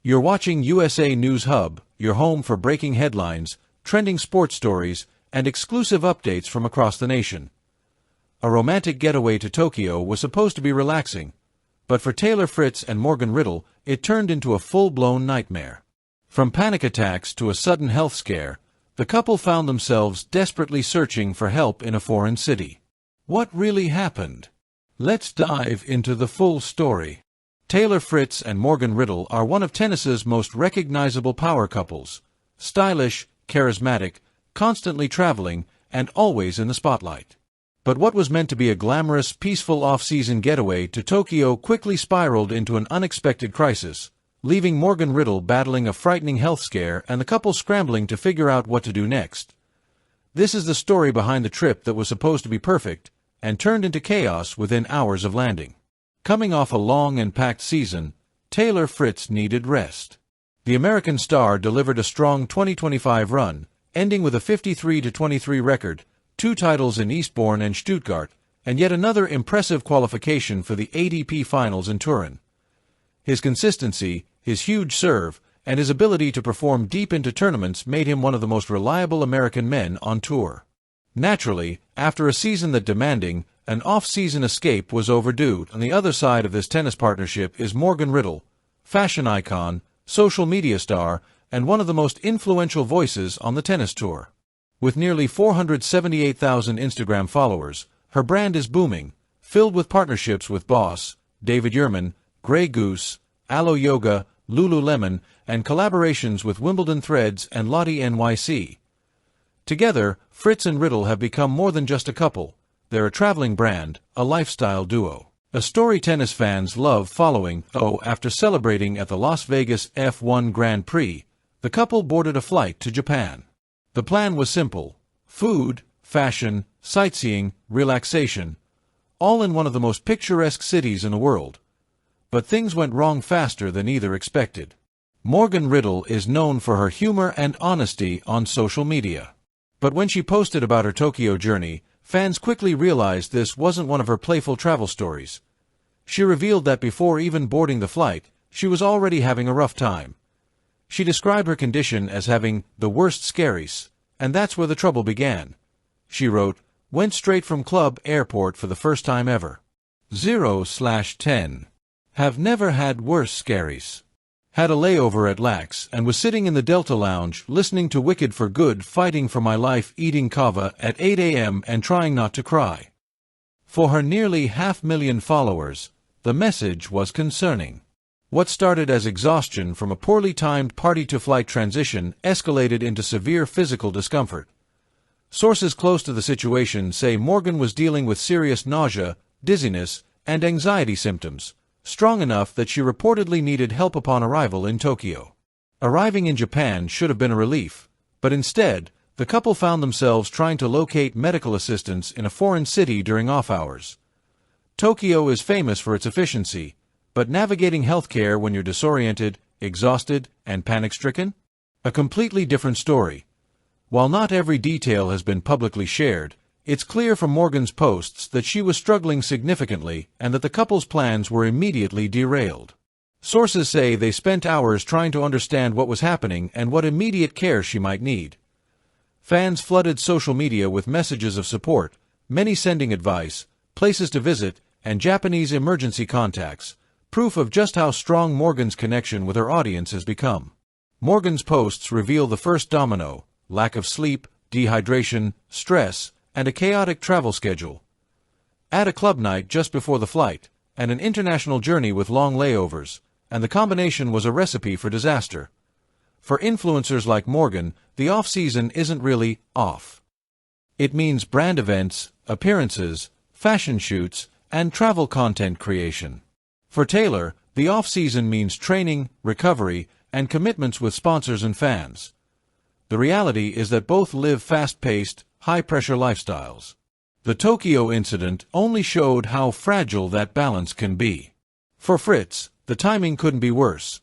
You're watching USA News Hub, your home for breaking headlines, trending sports stories, and exclusive updates from across the nation. A romantic getaway to Tokyo was supposed to be relaxing, but for Taylor Fritz and Morgan Riddle, it turned into a full-blown nightmare. From panic attacks to a sudden health scare, the couple found themselves desperately searching for help in a foreign city. What really happened? Let's dive into the full story. Taylor Fritz and Morgan Riddle are one of tennis's most recognizable power couples. Stylish, charismatic, constantly traveling, and always in the spotlight. But what was meant to be a glamorous, peaceful off-season getaway to Tokyo quickly spiraled into an unexpected crisis, leaving Morgan Riddle battling a frightening health scare and the couple scrambling to figure out what to do next. This is the story behind the trip that was supposed to be perfect, and turned into chaos within hours of landing. Coming off a long and packed season, Taylor Fritz needed rest. The American star delivered a strong 2025 run, ending with a 53-23 record, 2 titles in Eastbourne and Stuttgart, and yet another impressive qualification for the ATP Finals in Turin. His consistency, his huge serve, and his ability to perform deep into tournaments made him one of the most reliable American men on tour. Naturally, after a season that demanding, an off-season escape was overdue. On the other side of this tennis partnership is Morgan Riddle, fashion icon, social media star, and one of the most influential voices on the tennis tour. With nearly 478,000 Instagram followers, her brand is booming, filled with partnerships with Boss, David Yurman, Grey Goose, Alo Yoga, Lululemon, and collaborations with Wimbledon Threads and Lottie NYC. Together, Fritz and Riddle have become more than just a couple. They're a traveling brand, a lifestyle duo. A story tennis fans love following. After celebrating at the Las Vegas F1 Grand Prix, the couple boarded a flight to Japan. The plan was simple: food, fashion, sightseeing, relaxation, all in one of the most picturesque cities in the world. But things went wrong faster than either expected. Morgan Riddle is known for her humor and honesty on social media. But when she posted about her Tokyo journey, fans quickly realized this wasn't one of her playful travel stories. She revealed that before even boarding the flight, she was already having a rough time. She described her condition as having the worst scaries, and that's where the trouble began. She wrote, "Went straight from club airport for the first time ever. 0/10. Have never had worse scaries. Had a layover at Lax and was sitting in the Delta Lounge listening to Wicked for Good, fighting for my life, eating kava at 8 a.m. and trying not to cry." For her nearly 500,000 followers, the message was concerning. What started as exhaustion from a poorly timed party-to-flight transition escalated into severe physical discomfort. Sources close to the situation say Morgan was dealing with serious nausea, dizziness, and anxiety symptoms, strong enough that she reportedly needed help upon arrival in Tokyo. Arriving in Japan should have been a relief, but instead, the couple found themselves trying to locate medical assistance in a foreign city during off-hours. Tokyo is famous for its efficiency, but navigating healthcare when you're disoriented, exhausted, and panic-stricken? A completely different story. While not every detail has been publicly shared, it's clear from Morgan's posts that she was struggling significantly and that the couple's plans were immediately derailed. Sources say they spent hours trying to understand what was happening and what immediate care she might need. Fans flooded social media with messages of support, many sending advice, places to visit, and Japanese emergency contacts, proof of just how strong Morgan's connection with her audience has become. Morgan's posts reveal the first domino: lack of sleep, dehydration, stress, and a chaotic travel schedule. Add a club night just before the flight, and an international journey with long layovers, and the combination was a recipe for disaster. For influencers like Morgan, the off-season isn't really off. It means brand events, appearances, fashion shoots, and travel content creation. For Taylor, the off-season means training, recovery, and commitments with sponsors and fans. The reality is that both live fast-paced, high-pressure lifestyles. The Tokyo incident only showed how fragile that balance can be. For Fritz, the timing couldn't be worse.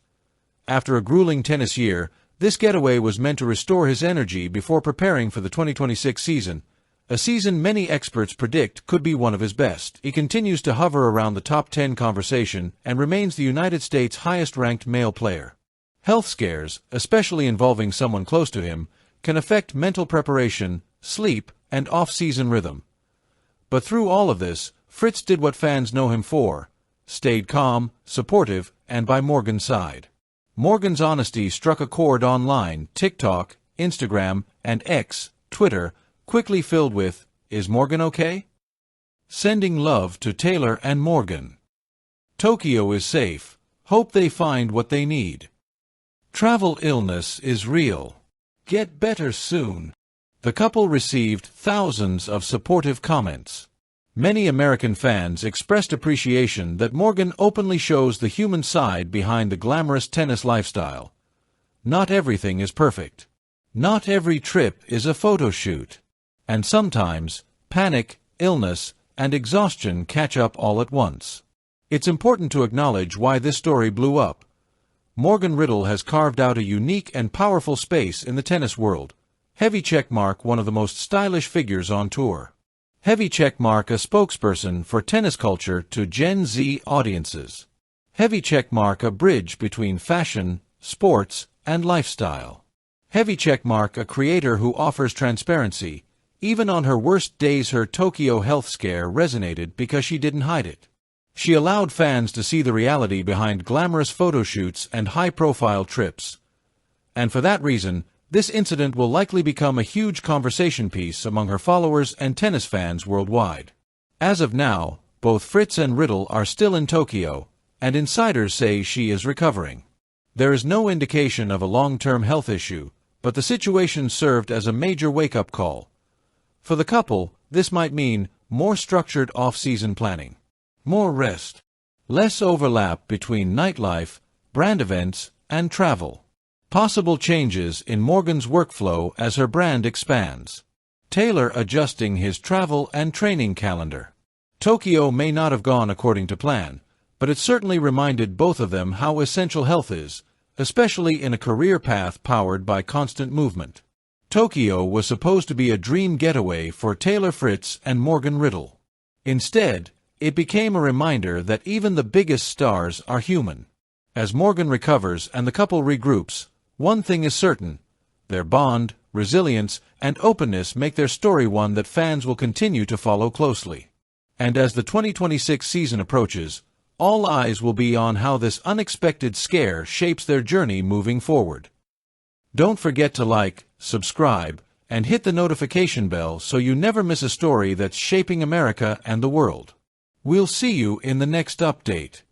After a grueling tennis year, this getaway was meant to restore his energy before preparing for the 2026 season, a season many experts predict could be one of his best. He continues to hover around the top 10 conversation and remains the United States' highest-ranked male player. Health scares, especially involving someone close to him, can affect mental preparation, sleep, and off-season rhythm. But through all of this, Fritz did what fans know him for: stayed calm, supportive, and by Morgan's side. Morgan's honesty struck a chord online. TikTok, Instagram, and X, Twitter, quickly filled with, "Is Morgan okay?" Sending love to Taylor and Morgan. Tokyo is safe. Hope they find what they need. Travel illness is real. Get better soon. The couple received thousands of supportive comments. Many American fans expressed appreciation that Morgan openly shows the human side behind the glamorous tennis lifestyle. Not everything is perfect. Not every trip is a photo shoot. And sometimes, panic, illness, and exhaustion catch up all at once. It's important to acknowledge why this story blew up. Morgan Riddle has carved out a unique and powerful space in the tennis world. Heavy checkmark, one of the most stylish figures on tour. Heavy checkmark, a spokesperson for tennis culture to Gen Z audiences. Heavy checkmark, a bridge between fashion, sports, and lifestyle. Heavy checkmark, a creator who offers transparency. Even on her worst days, her Tokyo health scare resonated because she didn't hide it. She allowed fans to see the reality behind glamorous photo shoots and high-profile trips. And for that reason, this incident will likely become a huge conversation piece among her followers and tennis fans worldwide. As of now, both Fritz and Riddle are still in Tokyo, and insiders say she is recovering. There is no indication of a long-term health issue, but the situation served as a major wake-up call. For the couple, this might mean more structured off-season planning. More rest. Less overlap between nightlife, brand events, and travel. Possible changes in Morgan's workflow as her brand expands. Taylor adjusting his travel and training calendar. Tokyo may not have gone according to plan, but it certainly reminded both of them how essential health is, especially in a career path powered by constant movement. Tokyo was supposed to be a dream getaway for Taylor Fritz and Morgan Riddle. Instead, it became a reminder that even the biggest stars are human. As Morgan recovers and the couple regroups, one thing is certain: their bond, resilience, and openness make their story one that fans will continue to follow closely. And as the 2026 season approaches, all eyes will be on how this unexpected scare shapes their journey moving forward. Don't forget to like, subscribe, and hit the notification bell so you never miss a story that's shaping America and the world. We'll see you in the next update.